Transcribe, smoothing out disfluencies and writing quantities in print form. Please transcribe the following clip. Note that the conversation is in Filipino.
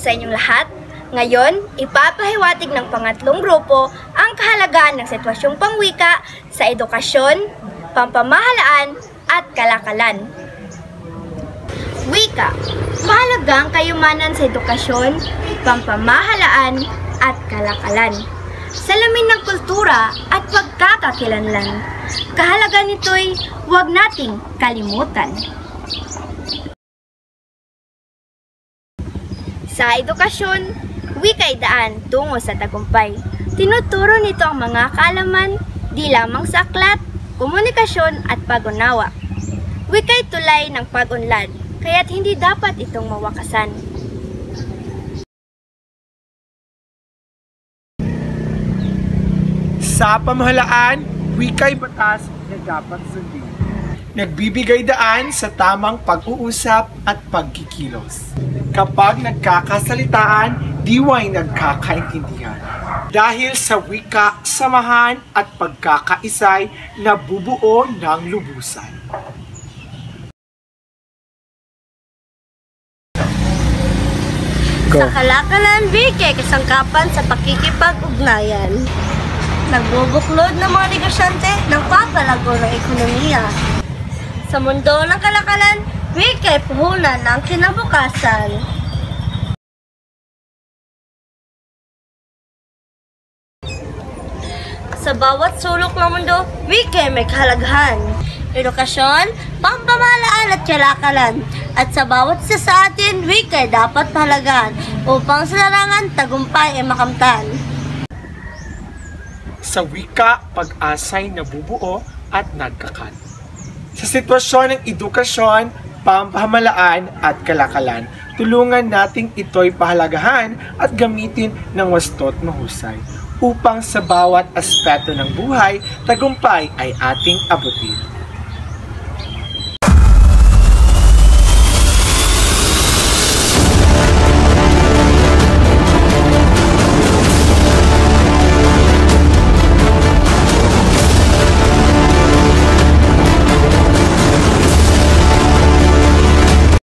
sa inyong lahat. Ngayon, ipapahiwatig ng pangatlong grupo ang kahalagaan ng sitwasyong pangwika sa edukasyon, pampamahalaan at kalakalan. Wika, mahalagang kayumanan sa edukasyon, pampamahalaan at kalakalan. Salamin ng kultura at pagkakakilanlan. Kahalagan nito'y huwag nating kalimutan. Sa edukasyon, wika'y daan tungo sa tagumpay. Tinuturo nito ang mga kaalaman, di lamang sa aklat, komunikasyon at pag-unawa. Wika'y tulay ng pag-unlad, kaya't hindi dapat itong mawakasan. Sa pamahalaan, wika'y batas na dapat sundin. Nagbibigay daan sa tamang pag-uusap at pagkikilos. Kapag nagkakasalitaan, diway nagkakaintindihan. Dahil sa wika, samahan at pagkakaisay na bubuo ng lubusan. Sa kalakalan, wika'y kasangkapan sa pakikipag-ugnayan. Nagbubuklod ng mga negosyante ng papalago ng ekonomiya. Sa mundo ng kalakalan, wika'y puhunan ng kinabukasan. Sa bawat sulok ng mundo, wika'y may kahalagahan. Edukasyon, pampamahalaan at kalakalan. At sa bawat isa sa atin, wika'y dapat pahalagahan upang sa larangan tagumpay ay makamtan. Sa wika, pag-asay nabubuo at nagkakan. Sa sitwasyon ng edukasyon, pampamahalaan at kalakalan, tulungan nating ito'y pahalagahan at gamitin ng wastot mahusay upang sa bawat aspeto ng buhay, tagumpay ay ating abutin.